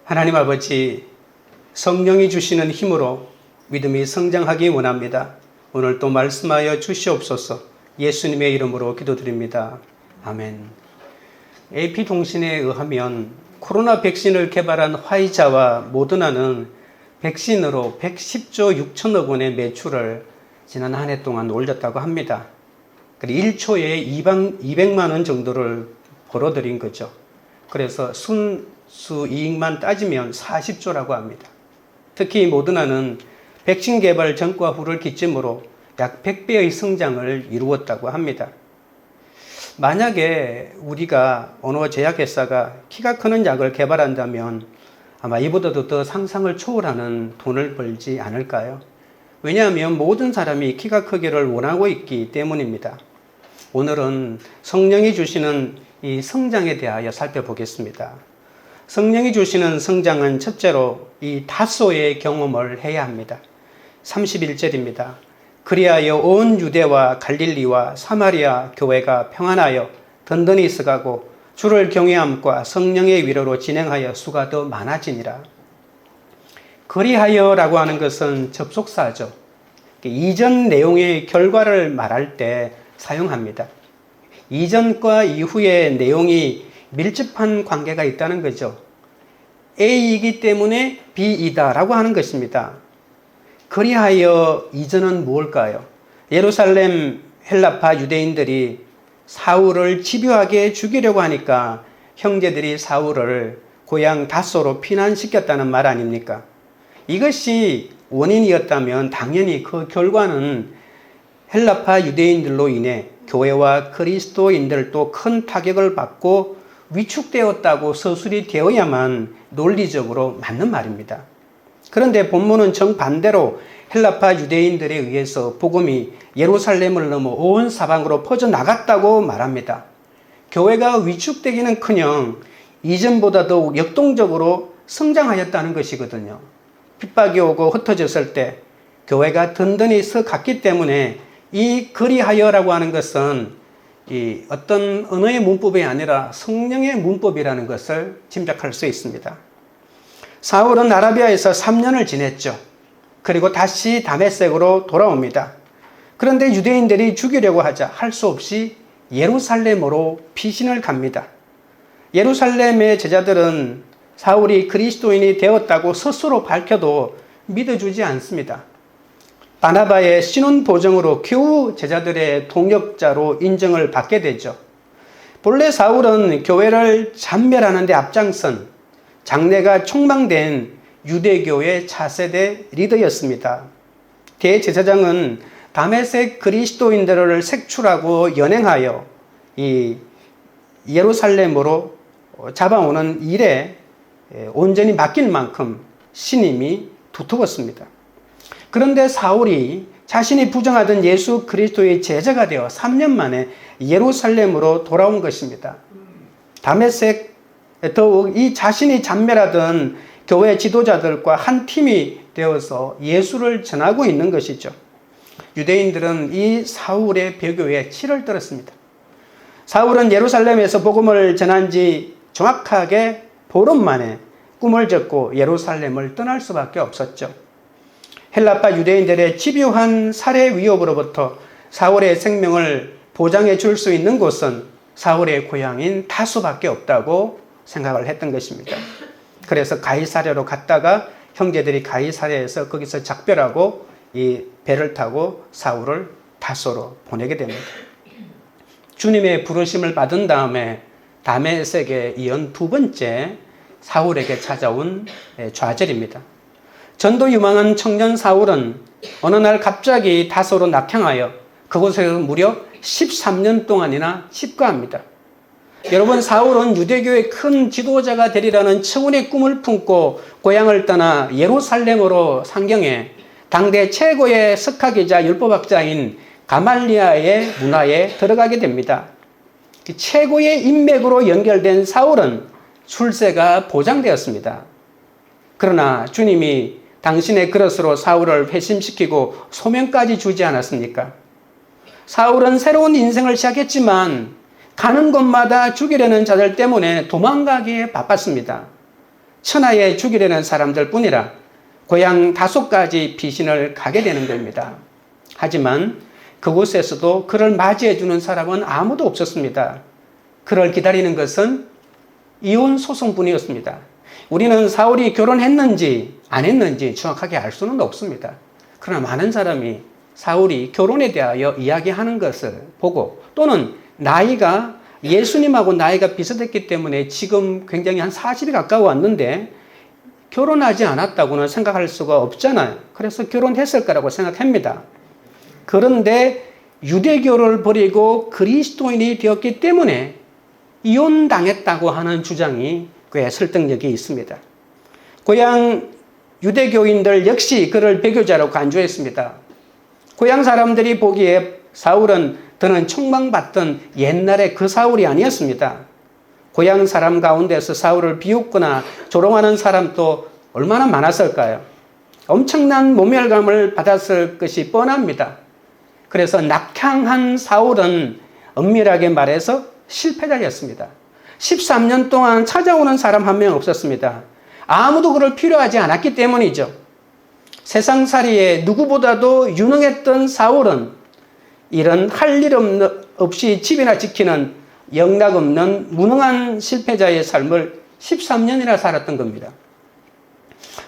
하나님 아버지, 성령이 주시는 힘으로 믿음이 성장하기 원합니다. 오늘 또 말씀하여 주시옵소서. 예수님의 이름으로 기도드립니다. 아멘. AP통신에 의하면 코로나 백신을 개발한 화이자와 모더나는 백신으로 110조 6천억 원의 매출을 지난 한 해 동안 올렸다고 합니다. 그리고 1초에 200만 원 정도를 벌어들인 거죠. 그래서 순수 이익만 따지면 40조라고 합니다. 특히 모더나는 백신 개발 전과 후를 기점으로 약 100배의 성장을 이루었다고 합니다. 만약에 우리가 어느 제약회사가 키가 크는 약을 개발한다면 아마 이보다도 더 상상을 초월하는 돈을 벌지 않을까요? 왜냐하면 모든 사람이 키가 크기를 원하고 있기 때문입니다. 오늘은 성령이 주시는 이 성장에 대하여 살펴보겠습니다. 성령이 주시는 성장은 첫째로 이 다소의 경험을 해야 합니다. 31절입니다. 그리하여 온 유대와 갈릴리와 사마리아 교회가 평안하여 든든히 있어가고 주를 경외함과 성령의 위로로 진행하여 수가 더 많아지니라. 그리하여라고 하는 것은 접속사죠. 이전 내용의 결과를 말할 때 사용합니다. 이전과 이후의 내용이 밀접한 관계가 있다는 거죠. A이기 때문에 B이다라고 하는 것입니다. 그리하여 이전은 무엇일까요? 예루살렘 헬라파 유대인들이 사울을 집요하게 죽이려고 하니까 형제들이 사울을 고향 다소로 피난시켰다는 말 아닙니까? 이것이 원인이었다면 당연히 그 결과는 헬라파 유대인들로 인해 교회와 그리스도인들도 큰 타격을 받고 위축되었다고 서술이 되어야만 논리적으로 맞는 말입니다. 그런데 본문은 정반대로 헬라파 유대인들에 의해서 복음이 예루살렘을 넘어 온 사방으로 퍼져나갔다고 말합니다. 교회가 위축되기는커녕 이전보다 더욱 역동적으로 성장하였다는 것이거든요. 핍박이 오고 흩어졌을 때 교회가 든든히 서갔기 때문에 이 그리하여라고 하는 것은 이 어떤 언어의 문법이 아니라 성령의 문법이라는 것을 짐작할 수 있습니다. 사울은 아라비아에서 3년을 지냈죠. 그리고 다시 다메섹으로 돌아옵니다. 그런데 유대인들이 죽이려고 하자 할 수 없이 예루살렘으로 피신을 갑니다. 예루살렘의 제자들은 사울이 그리스도인이 되었다고 스스로 밝혀도 믿어주지 않습니다. 바나바의 신원 보정으로 겨우 제자들의 동역자로 인정을 받게 되죠. 본래 사울은 교회를 잔멸하는 데 앞장선 장래가 촉망된 유대교의 차세대 리더였습니다. 대제사장은 다메섹 그리스도인들을 색출하고 연행하여 이 예루살렘으로 잡아오는 일에 온전히 맡길 만큼 신임이 두터웠습니다. 그런데 사울이 자신이 부정하던 예수 그리스도의 제자가 되어 3년 만에 예루살렘으로 돌아온 것입니다. 다메섹 더욱 이 자신이 잔멸하던 교회 지도자들과 한 팀이 되어서 예수를 전하고 있는 것이죠. 유대인들은 이 사울의 배교에 치를 떨었습니다. 사울은 예루살렘에서 복음을 전한 지 정확하게 보름 만에 꿈을 졌고 예루살렘을 떠날 수밖에 없었죠. 헬라파 유대인들의 집요한 살해 위협으로부터 사울의 생명을 보장해 줄 수 있는 곳은 사울의 고향인 다소밖에 없다고 생각을 했던 것입니다. 그래서 가이사랴로 갔다가 형제들이 가이사랴에서 거기서 작별하고 이 배를 타고 사울을 다소로 보내게 됩니다. 주님의 부르심을 받은 다음에 다메섹에 이은 두 번째 사울에게 찾아온 좌절입니다. 전도 유망한 청년 사울은 어느 날 갑자기 다소로 낙향하여 그곳에서 무려 13년 동안이나 집거합니다. 여러분, 사울은 유대교의 큰 지도자가 되리라는 청운의 꿈을 품고 고향을 떠나 예루살렘으로 상경해 당대 최고의 석학이자 율법학자인 가말리아의 문화에 들어가게 됩니다. 최고의 인맥으로 연결된 사울은 출세가 보장되었습니다. 그러나 주님이 당신의 그릇으로 사울을 회심시키고 소명까지 주지 않았습니까? 사울은 새로운 인생을 시작했지만 가는 곳마다 죽이려는 자들 때문에 도망가기에 바빴습니다. 천하에 죽이려는 사람들 뿐이라 고향 5가지 피신을 가게 되는 겁니다. 하지만 그곳에서도 그를 맞이해 주는 사람은 아무도 없었습니다. 그를 기다리는 것은 이혼 소송뿐이었습니다. 우리는 사울이 결혼했는지 안 했는지 정확하게 알 수는 없습니다. 그러나 많은 사람이 사울이 결혼에 대하여 이야기하는 것을 보고 또는 나이가 예수님하고 나이가 비슷했기 때문에 지금 굉장히 한 40이 가까워 왔는데 결혼하지 않았다고는 생각할 수가 없잖아요. 그래서 결혼했을 거라고 생각합니다. 그런데 유대교를 버리고 그리스도인이 되었기 때문에 이혼당했다고 하는 주장이 꽤 설득력이 있습니다. 고향 유대교인들 역시 그를 배교자로 간주했습니다. 고향 사람들이 보기에 사울은 더는 총망받던 옛날의 그 사울이 아니었습니다. 고향 사람 가운데서 사울을 비웃거나 조롱하는 사람도 얼마나 많았을까요? 엄청난 모멸감을 받았을 것이 뻔합니다. 그래서 낙향한 사울은 엄밀하게 말해서 실패자였습니다. 13년 동안 찾아오는 사람 한 명 없었습니다. 아무도 그를 필요하지 않았기 때문이죠. 세상살이에 누구보다도 유능했던 사울은 이런 할 일 없이 집이나 지키는 영락없는 무능한 실패자의 삶을 13년이나 살았던 겁니다.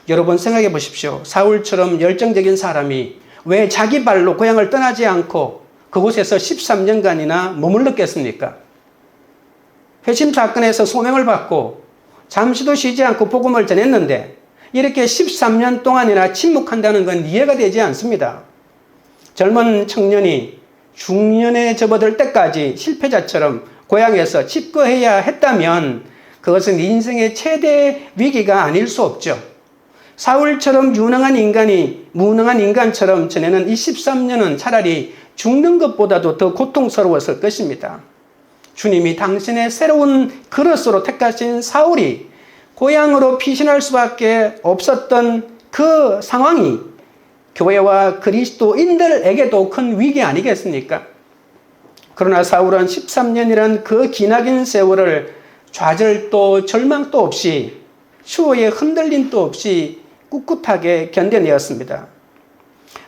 여러분 생각해 보십시오. 사울처럼 열정적인 사람이 왜 자기 발로 고향을 떠나지 않고 그곳에서 13년간이나 머물렀겠습니까? 회심 사건에서 소명을 받고 잠시도 쉬지 않고 복음을 전했는데 이렇게 13년 동안이나 침묵한다는 건 이해가 되지 않습니다. 젊은 청년이 중년에 접어들 때까지 실패자처럼 고향에서 집거해야 했다면 그것은 인생의 최대 위기가 아닐 수 없죠. 사울처럼 유능한 인간이 무능한 인간처럼 지내는 이 13년은 차라리 죽는 것보다도 더 고통스러웠을 것입니다. 주님이 당신의 새로운 그릇으로 택하신 사울이 고향으로 피신할 수밖에 없었던 그 상황이 교회와 그리스도인들에게도 큰 위기 아니겠습니까? 그러나 사울은 13년이란 그 기나긴 세월을 좌절도 절망도 없이 추호의 흔들림도 없이 꿋꿋하게 견뎌내었습니다.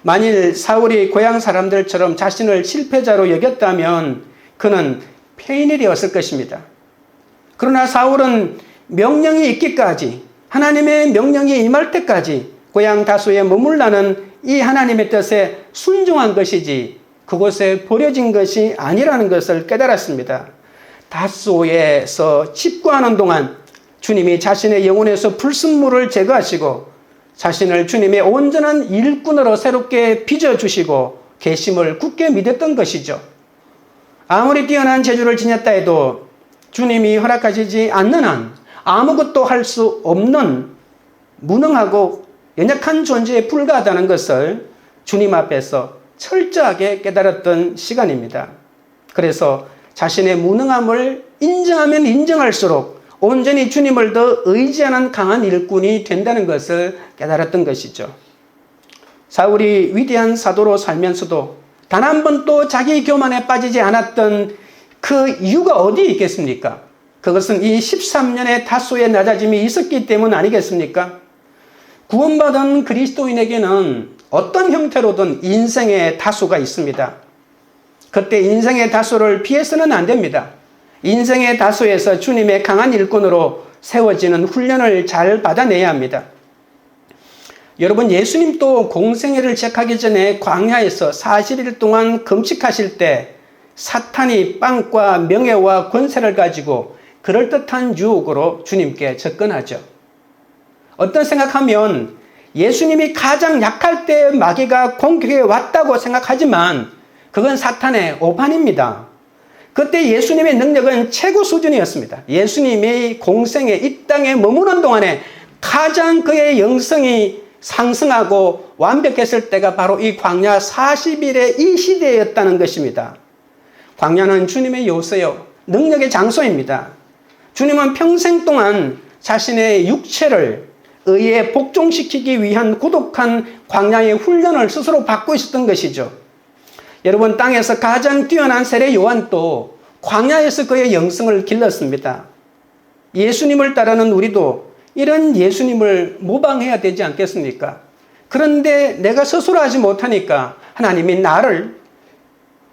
만일 사울이 고향 사람들처럼 자신을 실패자로 여겼다면 그는 폐인이 되었을 것입니다. 그러나 사울은 명령이 있기까지 하나님의 명령이 임할 때까지 고향 다소에 머물라는 이 하나님의 뜻에 순종한 것이지 그곳에 버려진 것이 아니라는 것을 깨달았습니다. 다소에서 집거하는 동안 주님이 자신의 영혼에서 불순물을 제거하시고 자신을 주님의 온전한 일꾼으로 새롭게 빚어주시고 계심을 굳게 믿었던 것이죠. 아무리 뛰어난 재주를 지녔다 해도 주님이 허락하시지 않는 한 아무것도 할 수 없는 무능하고 연약한 존재에 불과하다는 것을 주님 앞에서 철저하게 깨달았던 시간입니다. 그래서 자신의 무능함을 인정하면 인정할수록 온전히 주님을 더 의지하는 강한 일꾼이 된다는 것을 깨달았던 것이죠. 사울이 위대한 사도로 살면서도 단 한 번도 자기 교만에 빠지지 않았던 그 이유가 어디에 있겠습니까? 그것은 이 13년의 다소의 낮아짐이 있었기 때문 아니겠습니까? 구원받은 그리스도인에게는 어떤 형태로든 인생의 다소가 있습니다. 그때 인생의 다소를 피해서는 안 됩니다. 인생의 다소에서 주님의 강한 일꾼으로 세워지는 훈련을 잘 받아내야 합니다. 여러분, 예수님도 공생애를 시작하기 전에 광야에서 40일 동안 금식하실 때 사탄이 빵과 명예와 권세를 가지고 그럴듯한 유혹으로 주님께 접근하죠. 어떤 생각하면 예수님이 가장 약할 때 마귀가 공격해 왔다고 생각하지만 그건 사탄의 오판입니다. 그때 예수님의 능력은 최고 수준이었습니다. 예수님이 공생에 이 땅에 머무는 동안에 가장 그의 영성이 상승하고 완벽했을 때가 바로 이 광야 40일의 이 시대였다는 것입니다. 광야는 주님의 요새요, 능력의 장소입니다. 주님은 평생 동안 자신의 육체를 의에 복종시키기 위한 고독한 광야의 훈련을 스스로 받고 있었던 것이죠. 여러분, 땅에서 가장 뛰어난 세례 요한도 광야에서 그의 영성을 길렀습니다. 예수님을 따르는 우리도 이런 예수님을 모방해야 되지 않겠습니까? 그런데 내가 스스로 하지 못하니까 하나님이 나를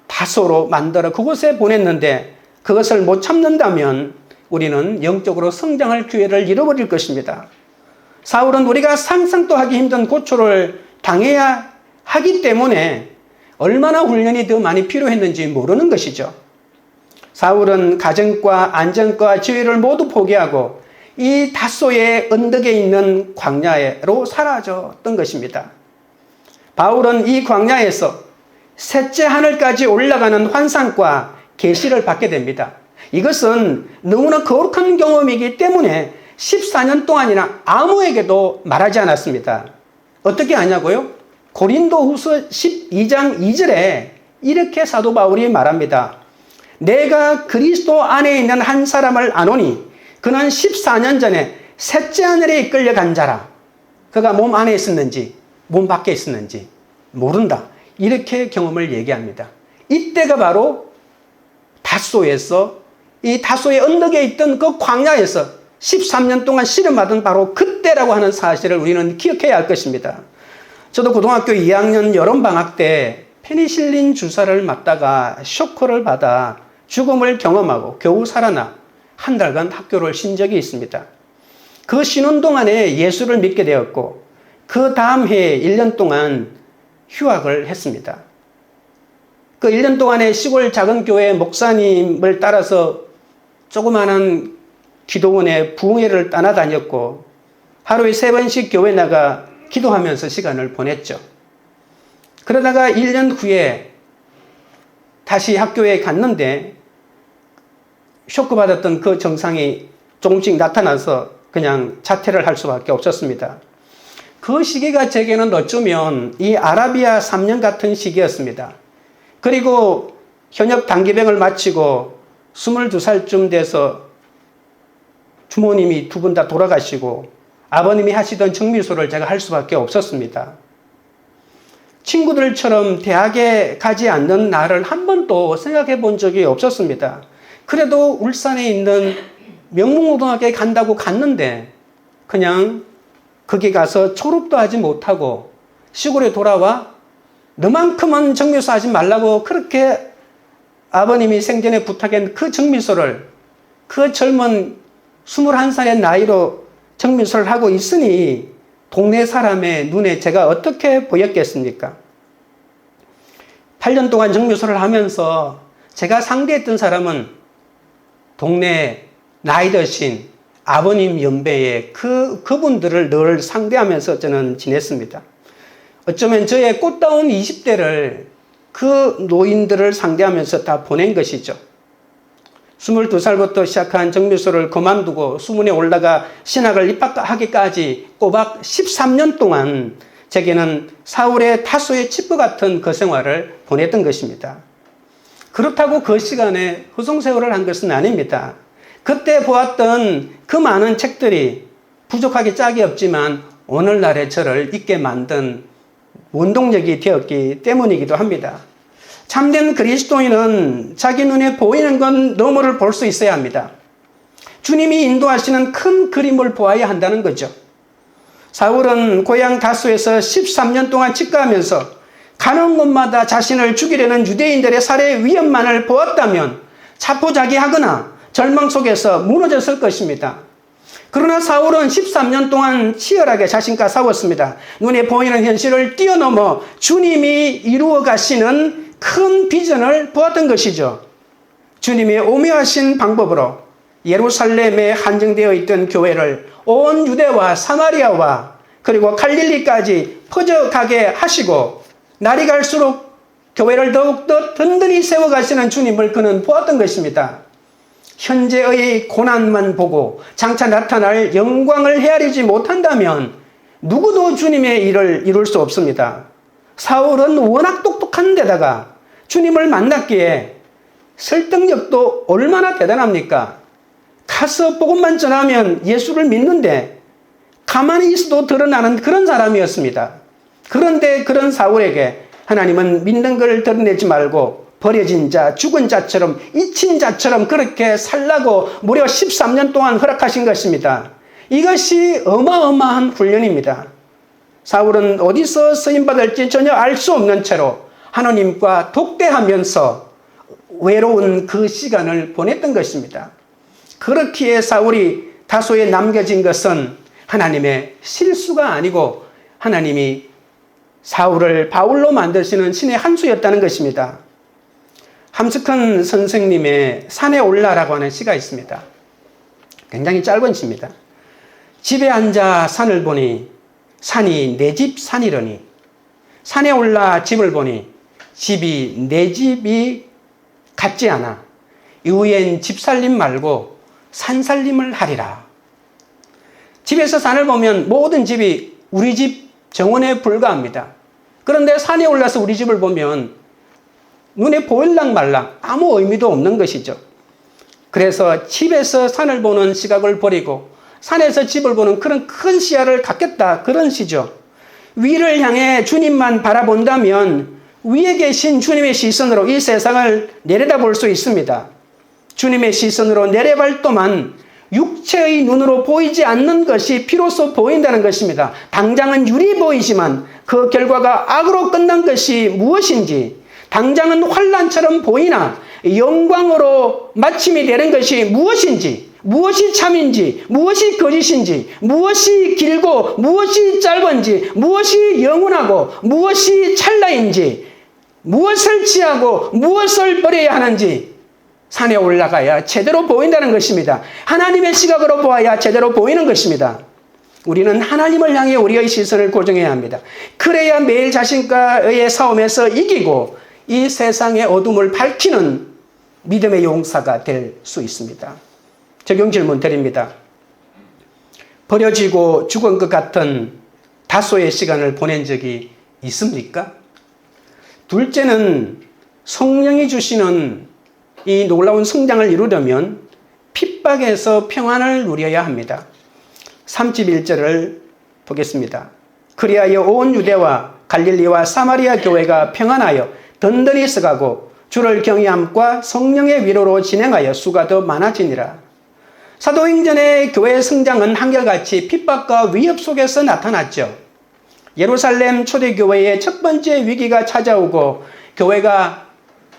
다소로 만들어 그곳에 보냈는데 그것을 못 참는다면 우리는 영적으로 성장할 기회를 잃어버릴 것입니다. 사울은 우리가 상상도 하기 힘든 고초를 당해야 하기 때문에 얼마나 훈련이 더 많이 필요했는지 모르는 것이죠. 사울은 가정과 안정과 지위를 모두 포기하고 이 다소의 언덕에 있는 광야로 사라졌던 것입니다. 바울은 이 광야에서 셋째 하늘까지 올라가는 환상과 계시를 받게 됩니다. 이것은 너무나 거룩한 경험이기 때문에 14년 동안이나 아무에게도 말하지 않았습니다. 어떻게 하냐고요? 고린도후서 12장 2절에 이렇게 사도 바울이 말합니다. 내가 그리스도 안에 있는 한 사람을 아노니 그는 14년 전에 셋째 하늘에 이끌려 간 자라. 그가 몸 안에 있었는지 몸 밖에 있었는지 모른다. 이렇게 경험을 얘기합니다. 이때가 바로 다소에서 이 다소의 언덕에 있던 그 광야에서 13년 동안 시련받은 바로 그때라고 하는 사실을 우리는 기억해야 할 것입니다. 저도 고등학교 2학년 여름방학 때 페니실린 주사를 맞다가 쇼크를 받아 죽음을 경험하고 겨우 살아나 한 달간 학교를 쉰 적이 있습니다. 그 쉬는 동안에 예수를 믿게 되었고 그 다음 해에 1년 동안 휴학을 했습니다. 그 1년 동안에 시골 작은 교회 목사님을 따라서 조그마한 기도원에 부흥회를 따라다녔고 하루에 3번씩 교회 나가 기도하면서 시간을 보냈죠. 그러다가 1년 후에 다시 학교에 갔는데 쇼크 받았던 그 증상이 조금씩 나타나서 그냥 자퇴를 할 수밖에 없었습니다. 그 시기가 제게는 어쩌면 이 아라비아 3년 같은 시기였습니다. 그리고 현역 단기병을 마치고 22살쯤 돼서 부모님이 두 분 다 돌아가시고 아버님이 하시던 정미소를 제가 할 수밖에 없었습니다. 친구들처럼 대학에 가지 않는 나를 한 번도 생각해 본 적이 없었습니다. 그래도 울산에 있는 명문고등학교에 간다고 갔는데 그냥 거기 가서 졸업도 하지 못하고 시골에 돌아와 너만큼은 정미소 하지 말라고 그렇게 아버님이 생전에 부탁한 그 정미소를 그 젊은 21살의 나이로 정미소를 하고 있으니 동네 사람의 눈에 제가 어떻게 보였겠습니까? 8년 동안 정미소를 하면서 제가 상대했던 사람은 동네 나이 드신 아버님 연배의 그분들을 늘 상대하면서 저는 지냈습니다. 어쩌면 저의 꽃다운 20대를 그 노인들을 상대하면서 다 보낸 것이죠. 22살부터 시작한 정미소를 그만두고 수문에 올라가 신학을 입학하기까지 꼬박 13년 동안 제게는 사울의 다소의 칩과 같은 그 생활을 보냈던 것입니다. 그렇다고 그 시간에 허송세월을 한 것은 아닙니다. 그때 보았던 그 많은 책들이 부족하게 짝이 없지만 오늘날의 저를 있게 만든 원동력이 되었기 때문이기도 합니다. 참된 그리스도인은 자기 눈에 보이는 건 너머를 볼 수 있어야 합니다. 주님이 인도하시는 큰 그림을 보아야 한다는 거죠. 사울은 고향 다소에서 13년 동안 직가하면서 가는 곳마다 자신을 죽이려는 유대인들의 살해 위험만을 보았다면 자포자기하거나 절망 속에서 무너졌을 것입니다. 그러나 사울은 13년 동안 치열하게 자신과 싸웠습니다. 눈에 보이는 현실을 뛰어넘어 주님이 이루어 가시는 큰 비전을 보았던 것이죠. 주님의 오묘하신 방법으로 예루살렘에 한정되어 있던 교회를 온 유대와 사마리아와 그리고 갈릴리까지 퍼져가게 하시고 날이 갈수록 교회를 더욱더 든든히 세워가시는 주님을 그는 보았던 것입니다. 현재의 고난만 보고 장차 나타날 영광을 헤아리지 못한다면 누구도 주님의 일을 이룰 수 없습니다. 사울은 워낙 똑똑한 데다가 주님을 만났기에 설득력도 얼마나 대단합니까? 가서 복음만 전하면 예수를 믿는데 가만히 있어도 드러나는 그런 사람이었습니다. 그런데 그런 사울에게 하나님은 믿는 걸 드러내지 말고 버려진 자, 죽은 자처럼 잊힌 자처럼 그렇게 살라고 무려 13년 동안 허락하신 것입니다. 이것이 어마어마한 훈련입니다. 사울은 어디서 쓰임받을지 전혀 알 수 없는 채로 하나님과 독대하면서 외로운 그 시간을 보냈던 것입니다. 그렇기에 사울이 다소에 남겨진 것은 하나님의 실수가 아니고 하나님이 사울을 바울로 만드시는 신의 한 수였다는 것입니다. 함스큰 선생님의 산에 올라라고 하는 시가 있습니다. 굉장히 짧은 시입니다. 집에 앉아 산을 보니 산이 내 집 산이러니 산에 올라 집을 보니 집이 내 집이 같지 않아 이후엔 집살림 말고 산살림을 하리라. 집에서 산을 보면 모든 집이 우리 집 정원에 불과합니다. 그런데 산에 올라서 우리 집을 보면 눈에 보일랑 말랑 아무 의미도 없는 것이죠. 그래서 집에서 산을 보는 시각을 버리고 산에서 집을 보는 그런 큰 시야를 갖겠다, 그런 시죠. 위를 향해 주님만 바라본다면 위에 계신 주님의 시선으로 이 세상을 내려다볼 수 있습니다. 주님의 시선으로 내려볼 동안 육체의 눈으로 보이지 않는 것이 비로소 보인다는 것입니다. 당장은 유리 보이지만 그 결과가 악으로 끝난 것이 무엇인지, 당장은 환난처럼 보이나 영광으로 마침이 되는 것이 무엇인지, 무엇이 참인지, 무엇이 거짓인지, 무엇이 길고 무엇이 짧은지, 무엇이 영원하고 무엇이 찰나인지, 무엇을 취하고 무엇을 버려야 하는지 산에 올라가야 제대로 보인다는 것입니다. 하나님의 시각으로 보아야 제대로 보이는 것입니다. 우리는 하나님을 향해 우리의 시선을 고정해야 합니다. 그래야 매일 자신과의 싸움에서 이기고 이 세상의 어둠을 밝히는 믿음의 용사가 될 수 있습니다. 적용 질문 드립니다. 버려지고 죽은 것 같은 다소의 시간을 보낸 적이 있습니까? 둘째는 성령이 주시는 이 놀라운 성장을 이루려면 핍박에서 평안을 누려야 합니다. 31절을 보겠습니다. 그리하여 온 유대와 갈릴리와 사마리아 교회가 평안하여 든든히 서가고 주를 경외함과 성령의 위로로 진행하여 수가 더 많아지니라. 사도행전의 교회 성장은 한결같이 핍박과 위협 속에서 나타났죠. 예루살렘 초대교회의 첫 번째 위기가 찾아오고 교회가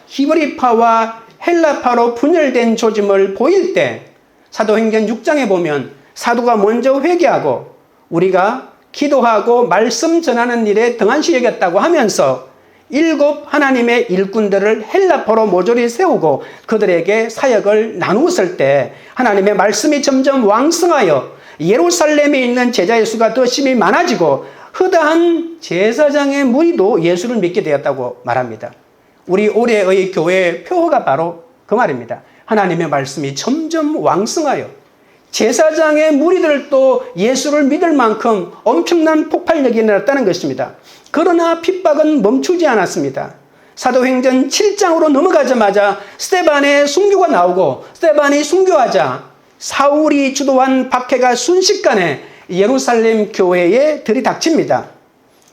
히브리파와 헬라파로 분열된 조짐을 보일 때 사도행전 6장에 보면 사도가 먼저 회개하고 우리가 기도하고 말씀 전하는 일에 등한시 여겼다고 하면서 7 하나님의 일꾼들을 헬라파로 모조리 세우고 그들에게 사역을 나누었을 때 하나님의 말씀이 점점 왕성하여 예루살렘에 있는 제자의 수가 더 심히 많아지고 허다한 제사장의 무리도 예수를 믿게 되었다고 말합니다. 우리 올해의 교회의 표어가 바로 그 말입니다. 하나님의 말씀이 점점 왕성하여 제사장의 무리들도 예수를 믿을 만큼 엄청난 폭발력이 일어났다는 것입니다. 그러나 핍박은 멈추지 않았습니다. 사도행전 7장으로 넘어가자마자 스데반의 순교가 나오고 스데반이 순교하자 사울이 주도한 박해가 순식간에 예루살렘 교회에 들이닥칩니다.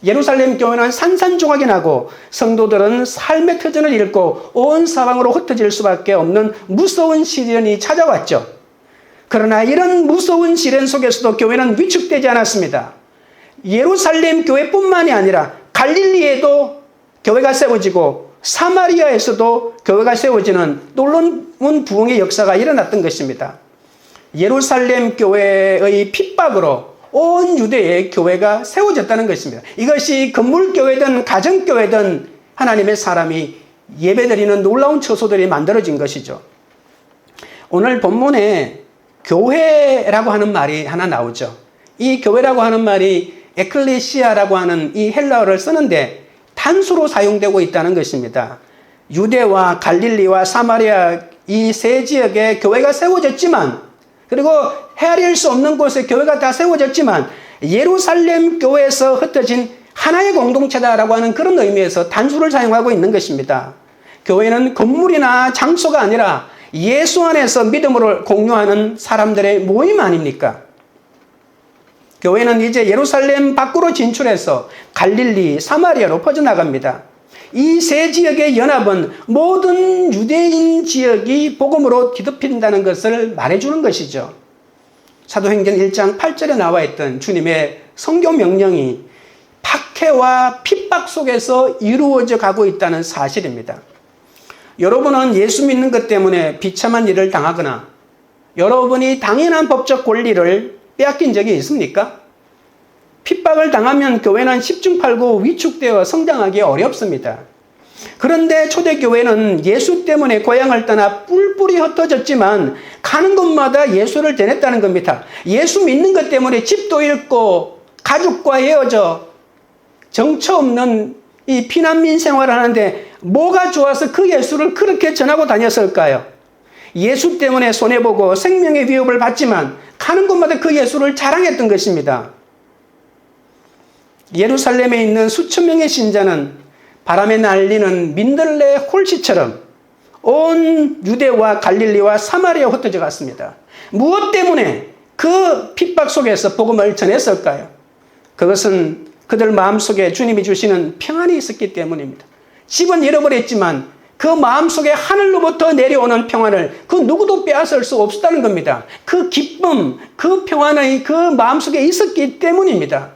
예루살렘 교회는 산산조각이 나고 성도들은 삶의 터전을 잃고 온 사방으로 흩어질 수밖에 없는 무서운 시련이 찾아왔죠. 그러나 이런 무서운 시련 속에서도 교회는 위축되지 않았습니다. 예루살렘 교회뿐만이 아니라 갈릴리에도 교회가 세워지고 사마리아에서도 교회가 세워지는 놀라운 부흥의 역사가 일어났던 것입니다. 예루살렘 교회의 핍박으로 온 유대의 교회가 세워졌다는 것입니다. 이것이 건물교회든 가정교회든 하나님의 사람이 예배드리는 놀라운 처소들이 만들어진 것이죠. 오늘 본문에 교회라고 하는 말이 하나 나오죠. 이 교회라고 하는 말이 에클레시아라고 하는 이 헬라어를 쓰는데 단수로 사용되고 있다는 것입니다. 유대와 갈릴리와 사마리아 이 세 지역에 교회가 세워졌지만 그리고 헤아릴 수 없는 곳에 교회가 다 세워졌지만 예루살렘 교회에서 흩어진 하나의 공동체다라고 하는 그런 의미에서 단수를 사용하고 있는 것입니다. 교회는 건물이나 장소가 아니라 예수 안에서 믿음을 공유하는 사람들의 모임 아닙니까? 교회는 이제 예루살렘 밖으로 진출해서 갈릴리, 사마리아로 퍼져나갑니다. 이 세 지역의 연합은 모든 유대인 지역이 복음으로 뒤덮인다는 것을 말해주는 것이죠. 사도행전 1장 8절에 나와 있던 주님의 선교 명령이 박해와 핍박 속에서 이루어져 가고 있다는 사실입니다. 여러분은 예수 믿는 것 때문에 비참한 일을 당하거나 여러분이 당연한 법적 권리를 빼앗긴 적이 있습니까? 핍박을 당하면 교회는 10중 8구 위축되어 성장하기 어렵습니다. 그런데 초대교회는 예수 때문에 고향을 떠나 뿔뿔이 흩어졌지만 가는 곳마다 예수를 전했다는 겁니다. 예수 믿는 것 때문에 집도 잃고 가족과 헤어져 정처 없는 이 피난민 생활을 하는데 뭐가 좋아서 그 예수를 그렇게 전하고 다녔을까요? 예수 때문에 손해보고 생명의 위협을 받지만 가는 곳마다 그 예수를 자랑했던 것입니다. 예루살렘에 있는 수천 명의 신자는 바람에 날리는 민들레 홀씨처럼 온 유대와 갈릴리와 사마리아 흩어져 갔습니다. 무엇 때문에 그 핍박 속에서 복음을 전했을까요? 그것은 그들 마음속에 주님이 주시는 평안이 있었기 때문입니다. 집은 잃어버렸지만 그 마음속에 하늘로부터 내려오는 평안을 그 누구도 빼앗을 수 없었다는 겁니다. 그 기쁨, 그 평안이 그 마음속에 있었기 때문입니다.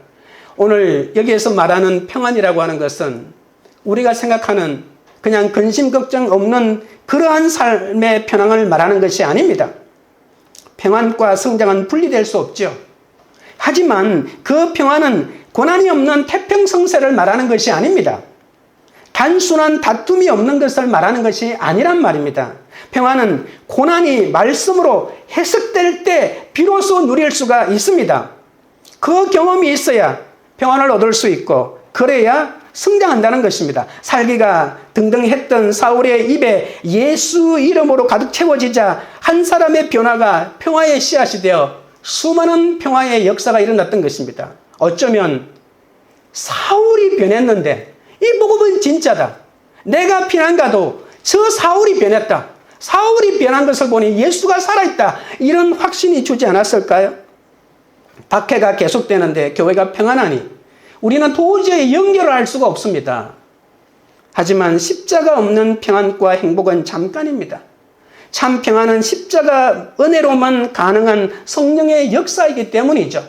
오늘 여기에서 말하는 평안이라고 하는 것은 우리가 생각하는 그냥 근심 걱정 없는 그러한 삶의 평안을 말하는 것이 아닙니다. 평안과 성장은 분리될 수 없죠. 하지만 그 평안은 고난이 없는 태평성세를 말하는 것이 아닙니다. 단순한 다툼이 없는 것을 말하는 것이 아니란 말입니다. 평안은 고난이 말씀으로 해석될 때 비로소 누릴 수가 있습니다. 그 경험이 있어야 평안을 얻을 수 있고 그래야 성장한다는 것입니다. 살기가 등등했던 사울의 입에 예수 이름으로 가득 채워지자 한 사람의 변화가 평화의 씨앗이 되어 수많은 평화의 역사가 일어났던 것입니다. 어쩌면 사울이 변했는데 이 복음은 진짜다. 내가 피난 가도 저 사울이 변했다. 사울이 변한 것을 보니 예수가 살아있다. 이런 확신이 주지 않았을까요? 박해가 계속되는데 교회가 평안하니 우리는 도저히 연결을 할 수가 없습니다. 하지만 십자가 없는 평안과 행복은 잠깐입니다. 참 평안은 십자가 은혜로만 가능한 성령의 역사이기 때문이죠.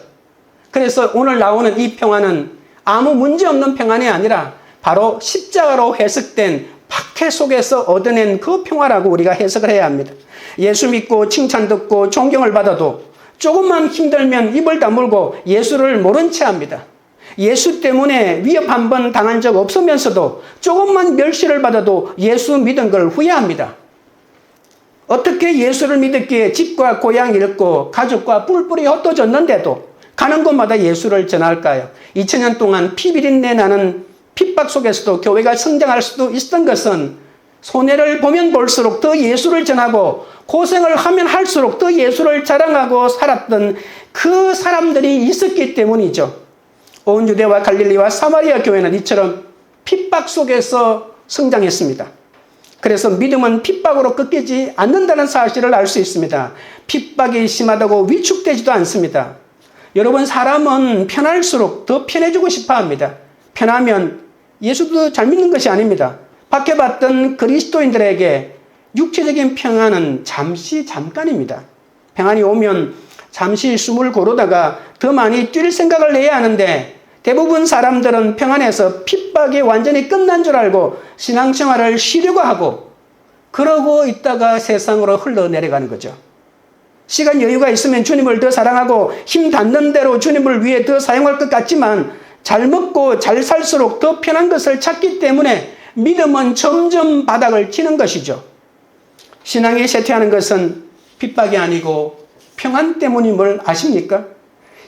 그래서 오늘 나오는 이 평안은 아무 문제 없는 평안이 아니라 바로 십자가로 해석된 박해 속에서 얻어낸 그 평화라고 우리가 해석을 해야 합니다. 예수 믿고 칭찬 듣고 존경을 받아도 조금만 힘들면 입을 다물고 예수를 모른 채 합니다. 예수 때문에 위협 한 번 당한 적 없으면서도 조금만 멸시를 받아도 예수 믿은 걸 후회합니다. 어떻게 예수를 믿었기에 집과 고향 잃고 가족과 뿔뿔이 흩어졌는데도 가는 곳마다 예수를 전할까요? 2000년 동안 피비린내 나는 핍박 속에서도 교회가 성장할 수도 있었던 것은 손해를 보면 볼수록 더 예수를 전하고 고생을 하면 할수록 더 예수를 자랑하고 살았던 그 사람들이 있었기 때문이죠. 온 유대와 갈릴리와 사마리아 교회는 이처럼 핍박 속에서 성장했습니다. 그래서 믿음은 핍박으로 꺾이지 않는다는 사실을 알 수 있습니다. 핍박이 심하다고 위축되지도 않습니다. 여러분, 사람은 편할수록 더 편해지고 싶어 합니다. 편하면 예수도 잘 믿는 것이 아닙니다. 박해받던 그리스도인들에게 육체적인 평안은 잠깐입니다. 평안이 오면 잠시 숨을 고르다가 더 많이 뛸 생각을 해야 하는데 대부분 사람들은 평안해서 핍박이 완전히 끝난 줄 알고 신앙생활을 쉬려고 하고 그러고 있다가 세상으로 흘러내려가는 거죠. 시간 여유가 있으면 주님을 더 사랑하고 힘 닿는 대로 주님을 위해 더 사용할 것 같지만 잘 먹고 잘 살수록 더 편한 것을 찾기 때문에 믿음은 점점 바닥을 치는 것이죠. 신앙이 쇠퇴하는 것은 핍박이 아니고 평안 때문임을 아십니까?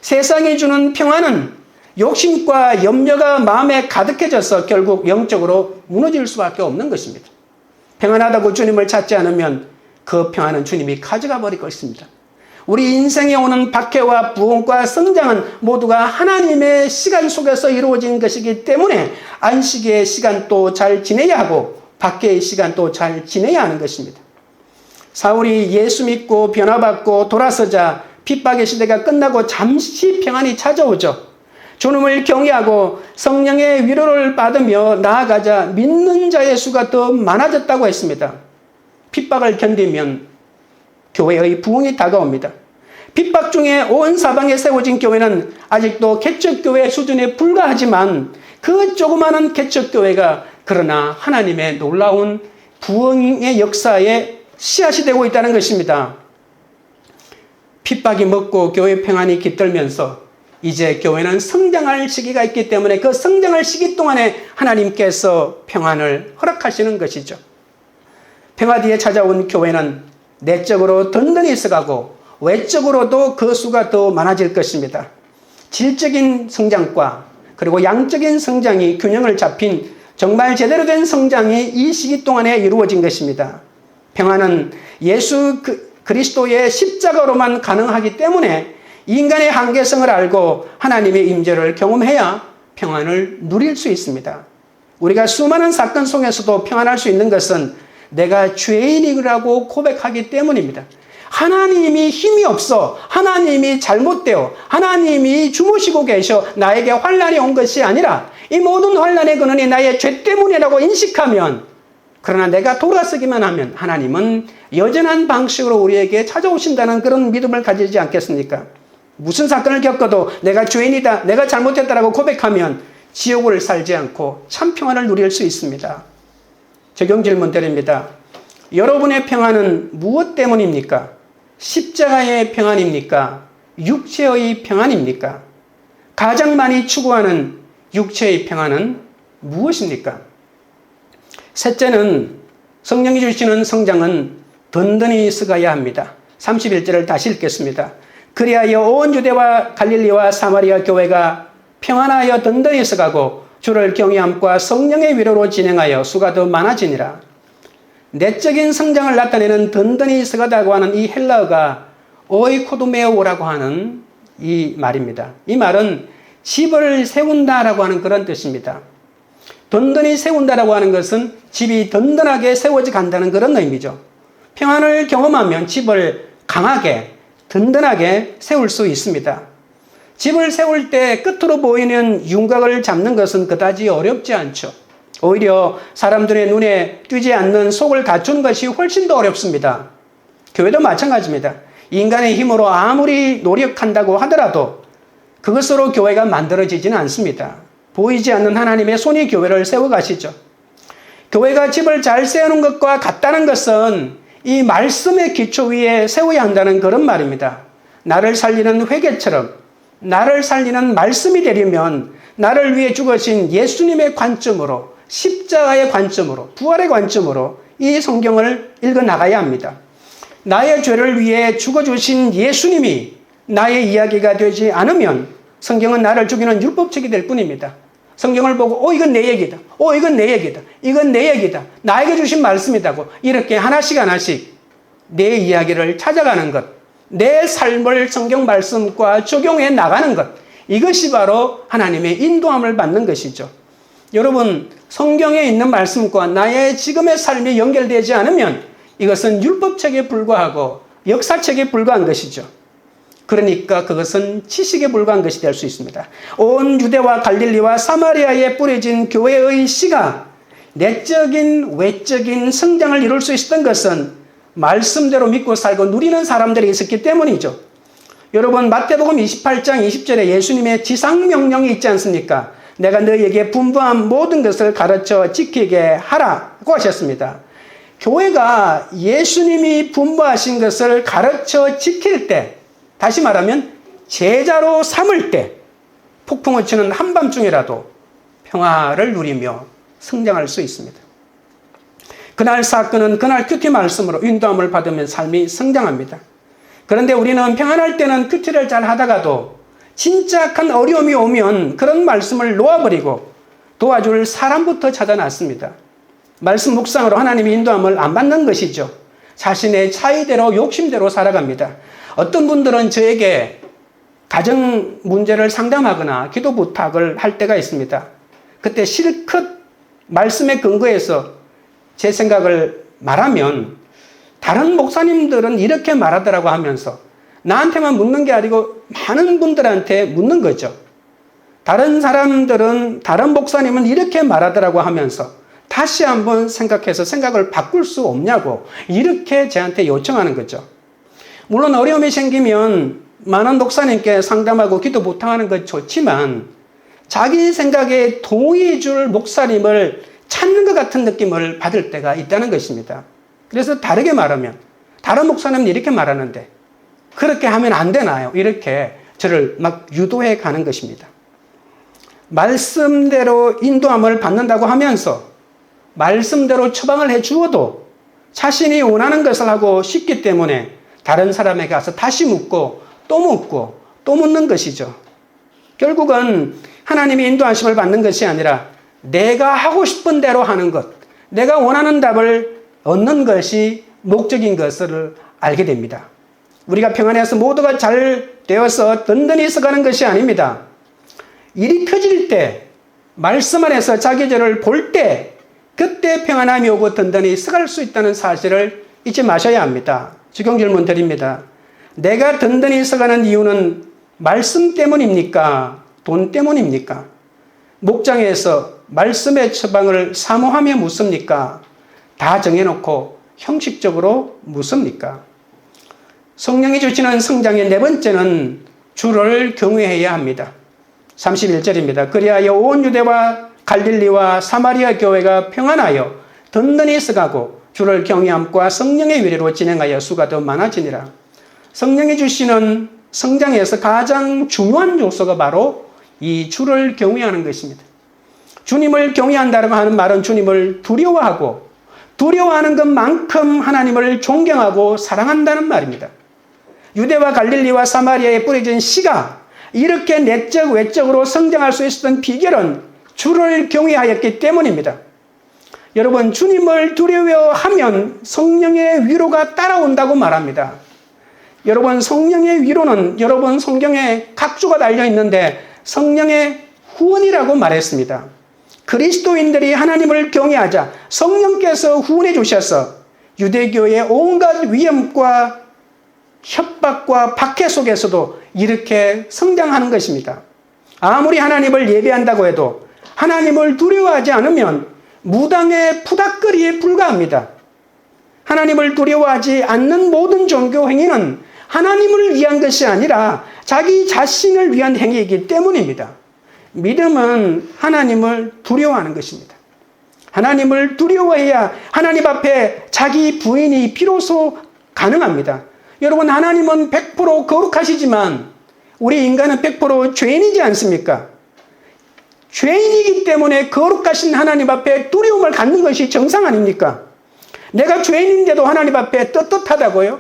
세상이 주는 평안은 욕심과 염려가 마음에 가득해져서 결국 영적으로 무너질 수밖에 없는 것입니다. 평안하다고 주님을 찾지 않으면 그 평안은 주님이 가져가 버릴 것입니다. 우리 인생에 오는 박해와 부흥과 성장은 모두가 하나님의 시간 속에서 이루어진 것이기 때문에 안식의 시간도 잘 지내야 하고 박해의 시간도 잘 지내야 하는 것입니다. 사울이 예수 믿고 변화받고 돌아서자 핍박의 시대가 끝나고 잠시 평안이 찾아오죠. 주님을 경외하고 성령의 위로를 받으며 나아가자 믿는 자의 수가 더 많아졌다고 했습니다. 핍박을 견디면 교회의 부흥이 다가옵니다. 핍박 중에 온 사방에 세워진 교회는 아직도 개척교회 수준에 불과하지만 그 조그마한 개척교회가 그러나 하나님의 놀라운 부흥의 역사에 씨앗이 되고 있다는 것입니다. 핍박이 먹고 교회 평안이 깃들면서 이제 교회는 성장할 시기가 있기 때문에 그 성장할 시기 동안에 하나님께서 평안을 허락하시는 것이죠. 평화 뒤에 찾아온 교회는 내적으로 든든히 있어가고 외적으로도 그 수가 더 많아질 것입니다. 질적인 성장과 그리고 양적인 성장이 균형을 잡힌 정말 제대로 된 성장이 이 시기 동안에 이루어진 것입니다. 평안은 예수 그리스도의 십자가로만 가능하기 때문에 인간의 한계성을 알고 하나님의 임재를 경험해야 평안을 누릴 수 있습니다. 우리가 수많은 사건 속에서도 평안할 수 있는 것은 내가 죄인이라고 고백하기 때문입니다. 하나님이 힘이 없어, 하나님이 잘못되어, 하나님이 주무시고 계셔 나에게 환난이 온 것이 아니라 이 모든 환난의 근원이 나의 죄 때문이라고 인식하면, 그러나 내가 돌아서기만 하면 하나님은 여전한 방식으로 우리에게 찾아오신다는 그런 믿음을 가지지 않겠습니까? 무슨 사건을 겪어도 내가 죄인이다, 내가 잘못했다라고 고백하면 지옥을 살지 않고 참 평안을 누릴 수 있습니다. 적용 질문 드립니다. 여러분의 평안은 무엇 때문입니까? 십자가의 평안입니까? 육체의 평안입니까? 가장 많이 추구하는 육체의 평안은 무엇입니까? 셋째는 성령이 주시는 성장은 든든히 쓰가야 합니다. 31절을 다시 읽겠습니다. 그리하여 온 유대와 갈릴리와 사마리아 교회가 평안하여 든든히 서가고 주를 경외함과 성령의 위로로 진행하여 수가 더 많아지니라. 내적인 성장을 나타내는 든든히 서가다고 하는 이 헬라어가 오이코도메오라고 하는 이 말입니다. 이 말은 집을 세운다라고 하는 그런 뜻입니다. 든든히 세운다라고 하는 것은 집이 든든하게 세워져 간다는 그런 의미죠. 평안을 경험하면 집을 강하게 든든하게 세울 수 있습니다. 집을 세울 때 끝으로 보이는 윤곽을 잡는 것은 그다지 어렵지 않죠. 오히려 사람들의 눈에 띄지 않는 속을 갖추는 것이 훨씬 더 어렵습니다. 교회도 마찬가지입니다. 인간의 힘으로 아무리 노력한다고 하더라도 그것으로 교회가 만들어지지는 않습니다. 보이지 않는 하나님의 손이 교회를 세워가시죠. 교회가 집을 잘 세우는 것과 같다는 것은 이 말씀의 기초 위에 세워야 한다는 그런 말입니다. 나를 살리는 회개처럼 나를 살리는 말씀이 되려면 나를 위해 죽으신 예수님의 관점으로, 십자가의 관점으로, 부활의 관점으로 이 성경을 읽어나가야 합니다. 나의 죄를 위해 죽어주신 예수님이 나의 이야기가 되지 않으면 성경은 나를 죽이는 율법책이 될 뿐입니다. 성경을 보고 이건 내 얘기다. 이건 내 얘기다. 이건 내 얘기다. 나에게 주신 말씀이다고 이렇게 하나씩 하나씩 내 이야기를 찾아가는 것, 내 삶을 성경 말씀과 적용해 나가는 것, 이것이 바로 하나님의 인도함을 받는 것이죠. 여러분, 성경에 있는 말씀과 나의 지금의 삶이 연결되지 않으면 이것은 율법책에 불과하고 역사책에 불과한 것이죠. 그러니까 그것은 지식에 불과한 것이 될 수 있습니다. 온 유대와 갈릴리와 사마리아에 뿌려진 교회의 씨가 내적인 외적인 성장을 이룰 수 있었던 것은 말씀대로 믿고 살고 누리는 사람들이 있었기 때문이죠. 여러분, 마태복음 28장 20절에 예수님의 지상명령이 있지 않습니까? 내가 너희에게 분부한 모든 것을 가르쳐 지키게 하라고 하셨습니다. 교회가 예수님이 분부하신 것을 가르쳐 지킬 때, 다시 말하면 제자로 삼을 때 폭풍을 치는 한밤중이라도 평화를 누리며 성장할 수 있습니다. 그날 사건은 그날 큐티 말씀으로 인도함을 받으면 삶이 성장합니다. 그런데 우리는 평안할 때는 큐티를 잘 하다가도 진짜 큰 어려움이 오면 그런 말씀을 놓아버리고 도와줄 사람부터 찾아놨습니다. 말씀 묵상으로 하나님의 인도함을 안 받는 것이죠. 자신의 차이대로 욕심대로 살아갑니다. 어떤 분들은 저에게 가정 문제를 상담하거나 기도 부탁을 할 때가 있습니다. 그때 실컷 말씀에 근거해서 제 생각을 말하면 다른 목사님들은 이렇게 말하더라고 하면서 나한테만 묻는 게 아니고 많은 분들한테 묻는 거죠. 다른 사람들은, 다른 목사님은 이렇게 말하더라고 하면서 다시 한번 생각해서 생각을 바꿀 수 없냐고 이렇게 저한테 요청하는 거죠. 물론 어려움이 생기면 많은 목사님께 상담하고 기도 부탁하는 것 좋지만 자기 생각에 동의해 줄 목사님을 찾는 것 같은 느낌을 받을 때가 있다는 것입니다. 그래서 다르게 말하면 다른 목사님은 이렇게 말하는데 그렇게 하면 안 되나요? 이렇게 저를 막 유도해 가는 것입니다. 말씀대로 인도함을 받는다고 하면서 말씀대로 처방을 해 주어도 자신이 원하는 것을 하고 싶기 때문에 다른 사람에게 가서 다시 묻고 또 묻고 또 묻는 것이죠. 결국은 하나님의 인도하심을 받는 것이 아니라 내가 하고 싶은 대로 하는 것, 내가 원하는 답을 얻는 것이 목적인 것을 알게 됩니다. 우리가 평안해서 모두가 잘 되어서 든든히 서가는 것이 아닙니다. 일이 펴질 때, 말씀 안에서 자기 죄를 볼 때, 그때 평안함이 오고 든든히 서갈 수 있다는 사실을 잊지 마셔야 합니다. 적용 질문 드립니다. 내가 든든히 서가는 이유는 말씀 때문입니까? 돈 때문입니까? 목장에서 말씀의 처방을 사모하며 묻습니까? 다 정해놓고 형식적으로 묻습니까? 성령이 주시는 성장의 네 번째는 주를 경외해야 합니다. 31절입니다. 그리하여 온 유대와 갈릴리와 사마리아 교회가 평안하여 든든히 서가고 주를 경외함과 성령의 위례로 진행하여 수가 더 많아지니라. 성령이 주시는 성장에서 가장 중요한 요소가 바로 이 주를 경외하는 것입니다. 주님을 경외한다고 하는 말은 주님을 두려워하고 두려워하는 것만큼 하나님을 존경하고 사랑한다는 말입니다. 유대와 갈릴리와 사마리아에 뿌려진 씨가 이렇게 내적 외적으로 성장할 수 있었던 비결은 주를 경외하였기 때문입니다. 여러분, 주님을 두려워하면 성령의 위로가 따라온다고 말합니다. 여러분, 성령의 위로는 여러분 성경에 각주가 달려 있는데 성령의 후원이라고 말했습니다. 그리스도인들이 하나님을 경외하자 성령께서 후원해 주셔서 유대교의 온갖 위험과 협박과 박해 속에서도 이렇게 성장하는 것입니다. 아무리 하나님을 예배한다고 해도 하나님을 두려워하지 않으면 무당의 푸닥거리에 불과합니다. 하나님을 두려워하지 않는 모든 종교 행위는 하나님을 위한 것이 아니라 자기 자신을 위한 행위이기 때문입니다. 믿음은 하나님을 두려워하는 것입니다. 하나님을 두려워해야 하나님 앞에 자기 부인이 비로소 가능합니다. 여러분, 하나님은 100% 거룩하시지만 우리 인간은 100% 죄인이지 않습니까? 죄인이기 때문에 거룩하신 하나님 앞에 두려움을 갖는 것이 정상 아닙니까? 내가 죄인인데도 하나님 앞에 떳떳하다고요?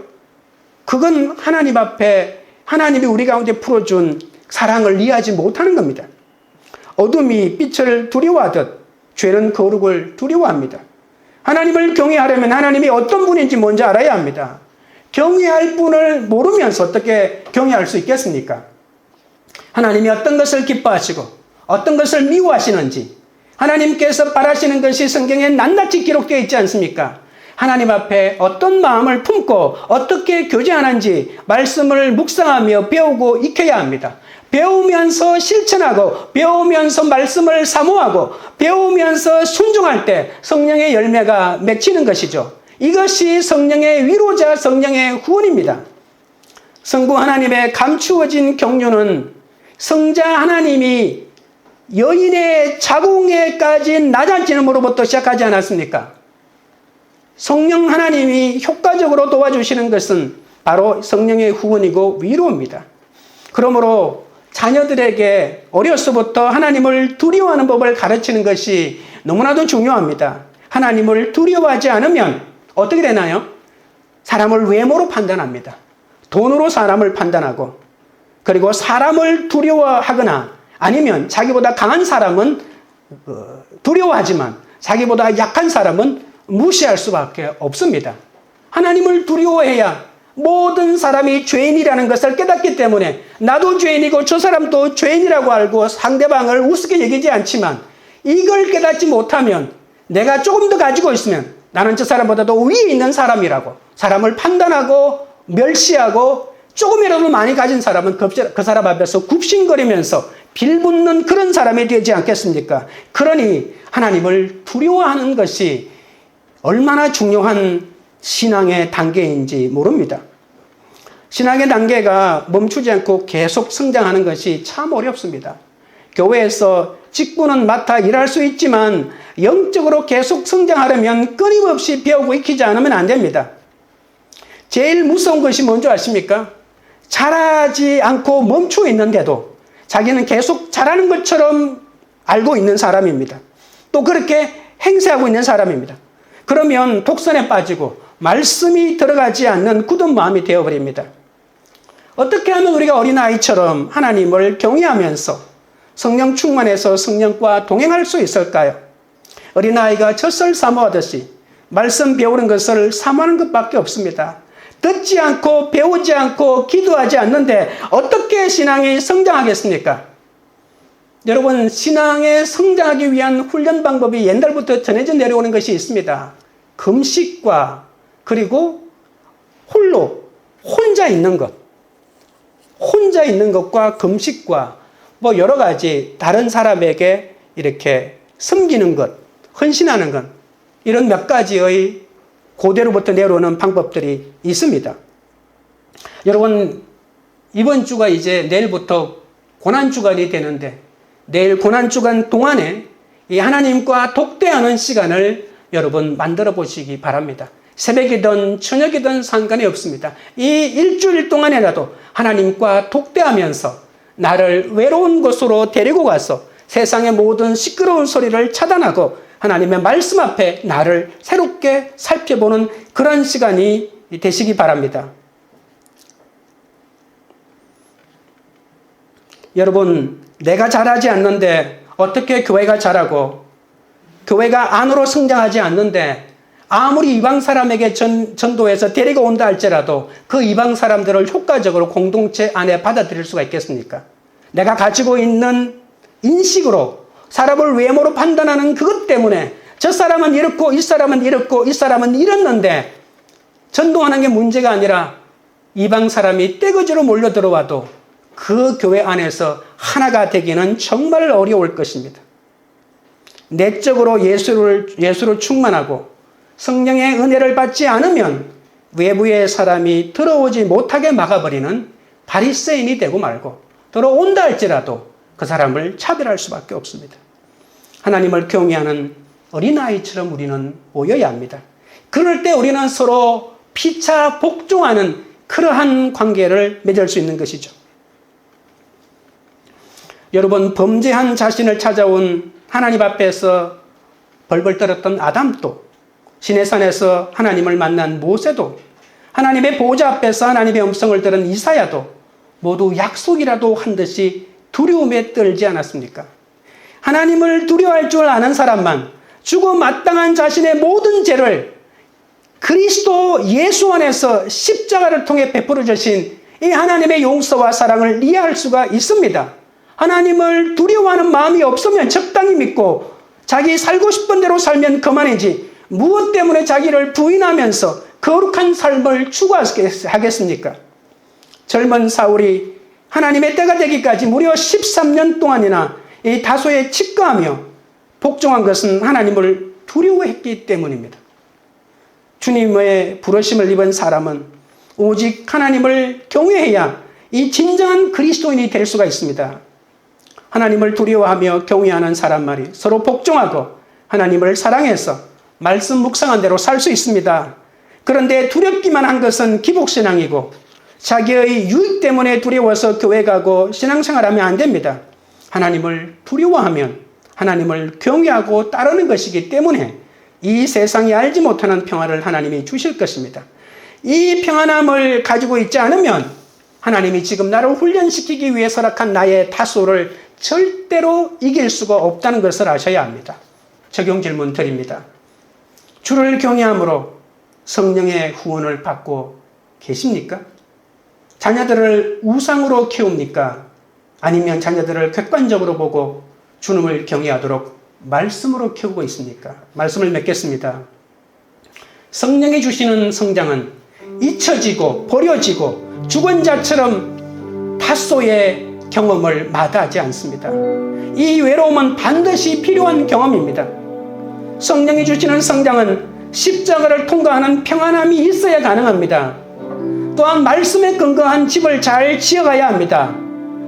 그건 하나님 앞에 하나님이 우리 가운데 풀어준 사랑을 이해하지 못하는 겁니다. 어둠이 빛을 두려워하듯 죄는 거룩을 두려워합니다. 하나님을 경외하려면 하나님이 어떤 분인지 먼저 알아야 합니다. 경외할 분을 모르면서 어떻게 경외할 수 있겠습니까? 하나님이 어떤 것을 기뻐하시고 어떤 것을 미워하시는지 하나님께서 바라시는 것이 성경에 낱낱이 기록되어 있지 않습니까? 하나님 앞에 어떤 마음을 품고 어떻게 교제하는지 말씀을 묵상하며 배우고 익혀야 합니다. 배우면서 실천하고 배우면서 말씀을 사모하고 배우면서 순종할 때 성령의 열매가 맺히는 것이죠. 이것이 성령의 위로자, 성령의 후원입니다. 성부 하나님의 감추어진 경륜은 성자 하나님이 여인의 자궁에까지 낮아지는으로부터 시작하지 않았습니까? 성령 하나님이 효과적으로 도와주시는 것은 바로 성령의 후원이고 위로입니다. 그러므로 자녀들에게 어려서부터 하나님을 두려워하는 법을 가르치는 것이 너무나도 중요합니다. 하나님을 두려워하지 않으면 어떻게 되나요? 사람을 외모로 판단합니다. 돈으로 사람을 판단하고 그리고 사람을 두려워하거나 아니면 자기보다 강한 사람은 두려워하지만 자기보다 약한 사람은 무시할 수밖에 없습니다. 하나님을 두려워해야 모든 사람이 죄인이라는 것을 깨닫기 때문에 나도 죄인이고 저 사람도 죄인이라고 알고 상대방을 우습게 여기지 않지만 이걸 깨닫지 못하면 내가 조금 더 가지고 있으면 나는 저 사람보다도 위에 있는 사람이라고 사람을 판단하고 멸시하고 조금이라도 많이 가진 사람은 그 사람 앞에서 굽신거리면서 빌붙는 그런 사람이 되지 않겠습니까? 그러니 하나님을 두려워하는 것이 얼마나 중요한 신앙의 단계인지 모릅니다. 신앙의 단계가 멈추지 않고 계속 성장하는 것이 참 어렵습니다. 교회에서 직분은 맡아 일할 수 있지만 영적으로 계속 성장하려면 끊임없이 배우고 익히지 않으면 안 됩니다. 제일 무서운 것이 뭔지 아십니까? 잘하지 않고 멈추어 있는데도 자기는 계속 잘하는 것처럼 알고 있는 사람입니다. 또 그렇게 행세하고 있는 사람입니다. 그러면 독선에 빠지고 말씀이 들어가지 않는 굳은 마음이 되어버립니다. 어떻게 하면 우리가 어린아이처럼 하나님을 경외하면서 성령 충만해서 성령과 동행할 수 있을까요? 어린아이가 젖을 사모하듯이 말씀 배우는 것을 사모하는 것밖에 없습니다. 듣지 않고 배우지 않고 기도하지 않는데 어떻게 신앙이 성장하겠습니까? 여러분, 신앙에 성장하기 위한 훈련 방법이 옛날부터 전해져 내려오는 것이 있습니다. 금식과 그리고 혼자 있는 것. 혼자 있는 것과 금식과 뭐 여러 가지 다른 사람에게 이렇게 섬기는 것, 헌신하는 것, 이런 몇 가지의 고대로부터 내려오는 방법들이 있습니다. 여러분, 이번 주가 이제 내일부터 고난주간이 되는데 내일 고난주간 동안에 이 하나님과 독대하는 시간을 여러분 만들어 보시기 바랍니다. 새벽이든 저녁이든 상관이 없습니다. 이 일주일 동안이라도 하나님과 독대하면서 나를 외로운 곳으로 데리고 가서 세상의 모든 시끄러운 소리를 차단하고 하나님의 말씀 앞에 나를 새롭게 살펴보는 그런 시간이 되시기 바랍니다. 여러분, 내가 잘하지 않는데 어떻게 교회가 잘하고 교회가 안으로 성장하지 않는데 아무리 이방 사람에게 전도해서 데리고 온다 할지라도 그 이방 사람들을 효과적으로 공동체 안에 받아들일 수가 있겠습니까? 내가 가지고 있는 인식으로 사람을 외모로 판단하는 그것 때문에 저 사람은 이렇고 이 사람은 이렇고 이 사람은 이랬는데 전도하는 게 문제가 아니라 이방 사람이 떼거지로 몰려 들어와도 그 교회 안에서 하나가 되기는 정말 어려울 것입니다. 내적으로 예수로 충만하고 성령의 은혜를 받지 않으면 외부의 사람이 들어오지 못하게 막아버리는 바리새인이 되고 말고 들어온다 할지라도 그 사람을 차별할 수밖에 없습니다. 하나님을 경외하는 어린아이처럼 우리는 모여야 합니다. 그럴 때 우리는 서로 피차 복종하는 그러한 관계를 맺을 수 있는 것이죠. 여러분, 범죄한 자신을 찾아온 하나님 앞에서 벌벌 떨었던 아담도, 시내산에서 하나님을 만난 모세도, 하나님의 보호자 앞에서 하나님의 음성을 들은 이사야도 모두 약속이라도 한 듯이 두려움에 떨지 않았습니까? 하나님을 두려워할 줄 아는 사람만 죽어 마땅한 자신의 모든 죄를 그리스도 예수 안에서 십자가를 통해 베풀어 주신 이 하나님의 용서와 사랑을 이해할 수가 있습니다. 하나님을 두려워하는 마음이 없으면 적당히 믿고 자기 살고 싶은 대로 살면 그만이지 무엇 때문에 자기를 부인하면서 거룩한 삶을 추구하겠습니까? 젊은 사울이 하나님의 때가 되기까지 무려 13년 동안이나 이 다소에 직거하며 복종한 것은 하나님을 두려워했기 때문입니다. 주님의 부르심을 입은 사람은 오직 하나님을 경외해야 이 진정한 그리스도인이 될 수가 있습니다. 하나님을 두려워하며 경외하는 사람만이 서로 복종하고 하나님을 사랑해서 말씀 묵상한 대로 살 수 있습니다. 그런데 두렵기만 한 것은 기복신앙이고 자기의 유익 때문에 두려워서 교회 가고 신앙생활하면 안 됩니다. 하나님을 두려워하면 하나님을 경외하고 따르는 것이기 때문에 이 세상이 알지 못하는 평화를 하나님이 주실 것입니다. 이 평안함을 가지고 있지 않으면 하나님이 지금 나를 훈련시키기 위해 허락한 나의 다소를 절대로 이길 수가 없다는 것을 아셔야 합니다. 적용 질문 드립니다. 주를 경외함으로 성령의 후원을 받고 계십니까? 자녀들을 우상으로 키웁니까? 아니면 자녀들을 객관적으로 보고 주님을 경외하도록 말씀으로 키우고 있습니까? 말씀을 맺겠습니다. 성령이 주시는 성장은 잊혀지고 버려지고 죽은 자처럼 다소의 경험을 마다하지 않습니다. 이 외로움은 반드시 필요한 경험입니다. 성령이 주시는 성장은 십자가를 통과하는 평안함이 있어야 가능합니다. 또한 말씀에 근거한 집을 잘 지어가야 합니다.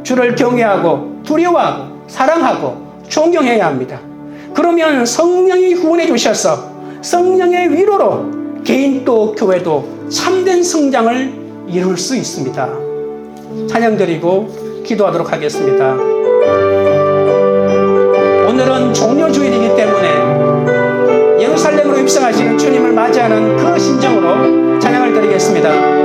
주를 경외하고 두려워하고 사랑하고 존경해야 합니다. 그러면 성령이 후원해 주셔서 성령의 위로로 개인 또 교회도 참된 성장을 이룰 수 있습니다. 찬양 드리고 기도하도록 하겠습니다. 오늘은 종료주일이기 때문에 예루살렘으로 입성하시는 주님을 맞이하는 그 심정으로 찬양을 드리겠습니다.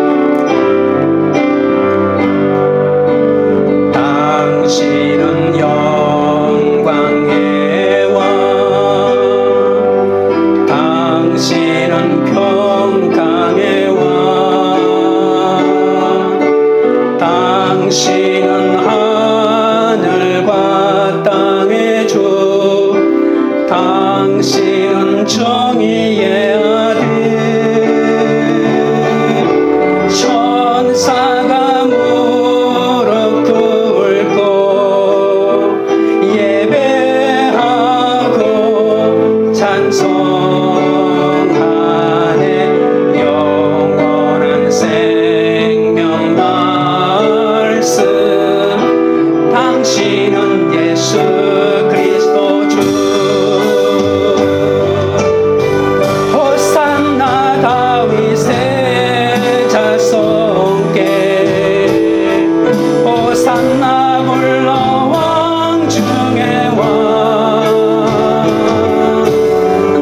당신은 영광의 왕, 당신은 평강의 왕, 당신은 하늘과 땅의 주, 당신은 정의의 아들, 천사가 무릎 꿇고 예배하고 찬송하네. 영원한 생명 말씀, 당신은 예수 그리스도 주. 호산나 다윗의 자손께, 호산나 불러 왕 중의 왕.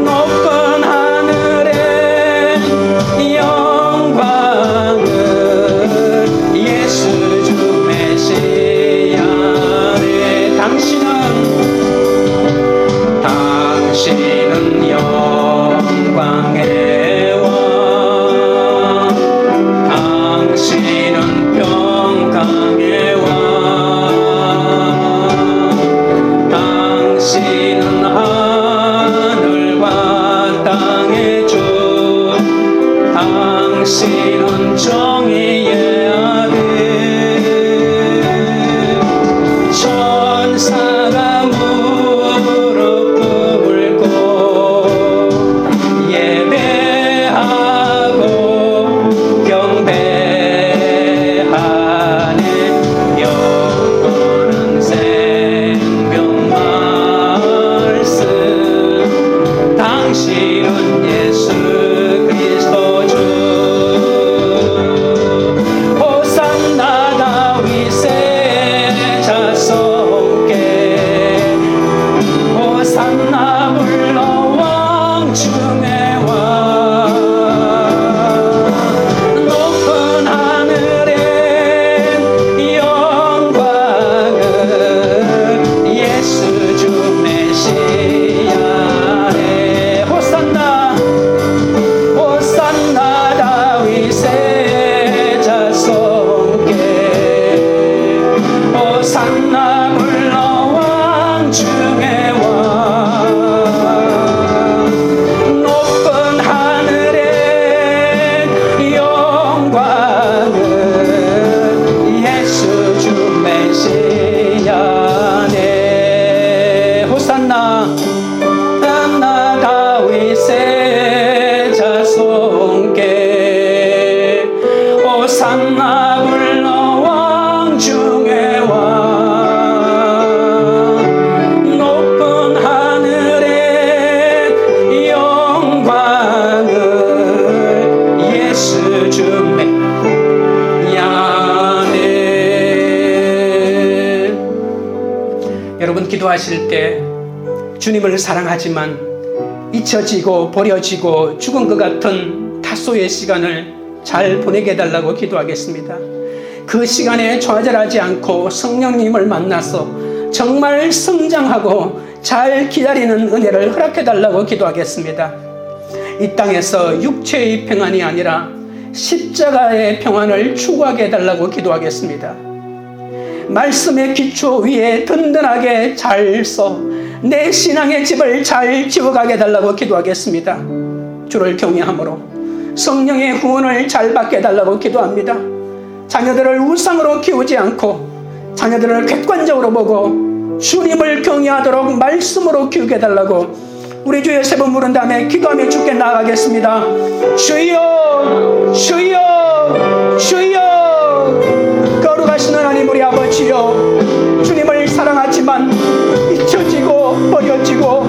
높은 하늘에 영광을 예수 주 메시아네. 당신은 영광의 왕, 당신은 평강의 왕, 당신은 하늘과 땅의 주, 당신은 정의의 아들, 천사가 무릎 꿇고 예배하고 경배하네. 영원한 생명 말씀, 당신은 예수 그리스도 주. 호산나 다윗의 자손께, 호산나 불러 왕 중의 왕. 높은 하늘에 영광을 예수 주 메시아네. 호산나 다윗의 자손께, 호산나 불러 왕 중의 왕. 높은 하늘에 영광을 예수 주 메시아네. 호산나 다윗의 자손께, 호산나 불러 왕 중의 왕. 높은 하늘에 영광을 예수 주 메시아네. 여러분, 기도하실 때 주님을 사랑하지만 잊혀지고 버려지고 죽은 것 같은 다소의 시간을 잘 보내게 해달라고 기도하겠습니다. 그 시간에 좌절하지 않고 성령님을 만나서 정말 성장하고 잘 기다리는 은혜를 허락해달라고 기도하겠습니다. 이 땅에서 육체의 평안이 아니라 십자가의 평안을 추구하게 해달라고 기도하겠습니다. 말씀의 기초 위에 든든하게 잘 서 내 신앙의 집을 잘 지어가게 해달라고 기도하겠습니다. 주를 경외함으로 성령의 후원을 잘 받게 해달라고 기도합니다. 자녀들을 우상으로 키우지 않고 자녀들을 객관적으로 보고 주님을 경외하도록 말씀으로 키우게 해달라고 우리 주의 세 번 부른 다음에 기도하며 주께 나아가겠습니다. 주여, 주여, 주여, 거룩하신 하나님 우리 아버지여, 주님을 사랑하지만 잊혀지고 버려지고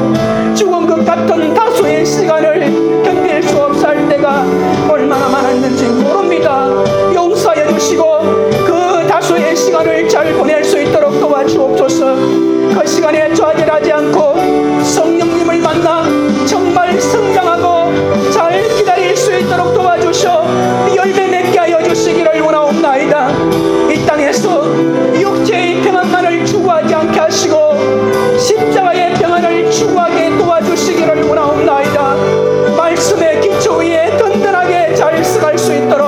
죽은 것 같은 다소의 시간을 견딜 수 없어 할 때가 얼마나 많았는지 모릅니다. 용서해 주시고 그 다소의 시간을 잘 보낼 수 있도록 도와주옵소서. 그 시간에 좌절하지 않고 성령님을 만나 정말 성장하고 잘 기다릴 수 있도록 도와주셔 열매 맺게 하여 주시기를 원하옵나이다. 이 땅에서 육체의 평안만을 추구하지 않게 하시고 십자가의 평안을 추구하게 도와주시기를 원하옵나이다. 말씀의 기초 위에 든든하게 잘 서갈 수 있도록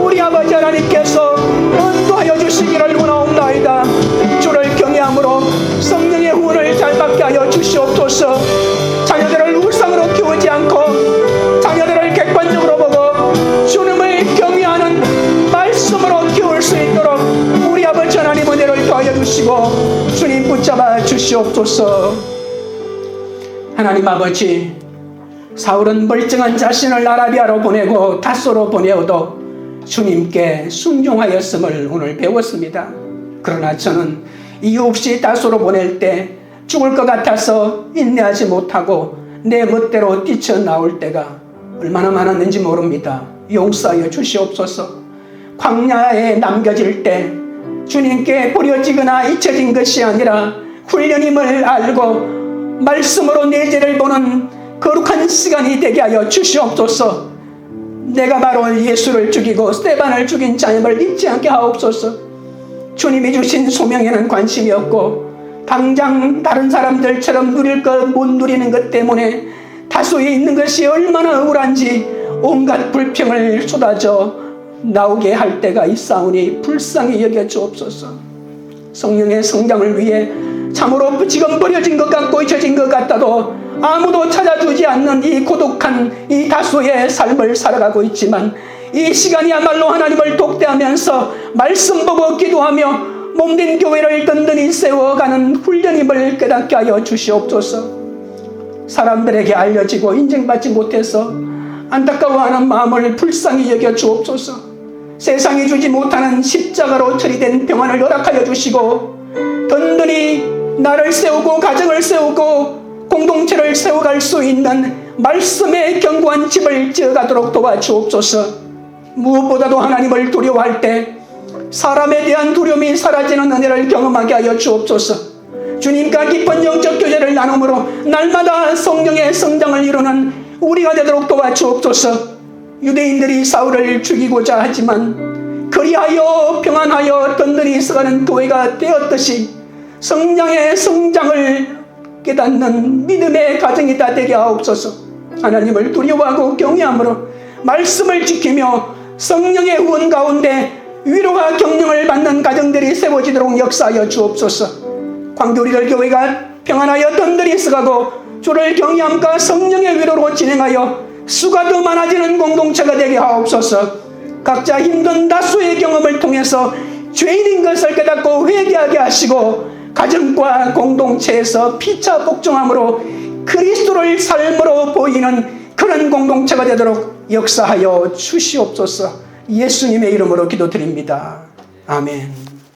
우리 아버지 하나님께서 인도하여 주시기를 원하옵나이다. 주를 경외함으로 성령의 후원을 잘 받게 하여 주시옵소서. 자녀들을 우상으로 키우지 않고 자녀들을 객관적으로 보고 주님을 경외하는 말씀으로 키울 수 있도록 우리 아버지 하나님 은혜를 더하여 주시고 주님 붙잡아 주시옵소서. 하나님 아버지, 사울은 멀쩡한 자신을 아라비아로 보내고 닷소로 보내어도 주님께 순종하였음을 오늘 배웠습니다. 그러나 저는 이유 없이 닷소로 보낼 때 죽을 것 같아서 인내하지 못하고 내 멋대로 뛰쳐나올 때가 얼마나 많았는지 모릅니다. 용서하여 주시옵소서. 광야에 남겨질 때 주님께 버려지거나 잊혀진 것이 아니라 훈련임을 알고 말씀으로 내 죄를 보는 거룩한 시간이 되게 하여 주시옵소서. 내가 바로 예수를 죽이고 스데반을 죽인 자임을 잊지 않게 하옵소서. 주님이 주신 소명에는 관심이 없고 당장 다른 사람들처럼 누릴 것 못 누리는 것 때문에 다소에 있는 것이 얼마나 억울한지 온갖 불평을 쏟아져 나오게 할 때가 있사오니 불쌍히 여겨 주옵소서. 성령의 성장을 위해 참으로 지금 버려진 것 같고 잊혀진 것 같아도 아무도 찾아주지 않는 이 고독한 이 다소의 삶을 살아가고 있지만 이 시간이야말로 하나님을 독대하면서 말씀 보고 기도하며 몸된 교회를 든든히 세워가는 훈련임을 깨닫게 하여 주시옵소서. 사람들에게 알려지고 인정받지 못해서 안타까워하는 마음을 불쌍히 여겨 주옵소서. 세상이 주지 못하는 십자가로 처리된 평안을 허락하여 주시고 든든히 나를 세우고 가정을 세우고 공동체를 세워갈 수 있는 말씀의 견고한 집을 지어가도록 도와주옵소서. 무엇보다도 하나님을 두려워할 때 사람에 대한 두려움이 사라지는 은혜를 경험하게 하여 주옵소서. 주님과 깊은 영적 교제를 나눔으로 날마다 성령의 성장을 이루는 우리가 되도록 도와주옵소서. 유대인들이 사울을 죽이고자 하지만 그리하여 평안하여 든든히 서가는 교회가 되었듯이 성령의 성장을 깨닫는 믿음의 가정이 다 되게 하옵소서. 하나님을 두려워하고 경외함으로 말씀을 지키며 성령의 후원 가운데 위로와 격려를 받는 가정들이 세워지도록 역사하여 주옵소서. 광교리들 교회가 평안하여 든든히 서가고 주를 경외함과 성령의 위로로 진행하여 수가 더 많아지는 공동체가 되게 하옵소서. 각자 힘든 다수의 경험을 통해서 죄인인 것을 깨닫고 회개하게 하시고 가정과 공동체에서 피차 복종함으로 그리스도를 삶으로 보이는 그런 공동체가 되도록 역사하여 주시옵소서. 예수님의 이름으로 기도드립니다. 아멘.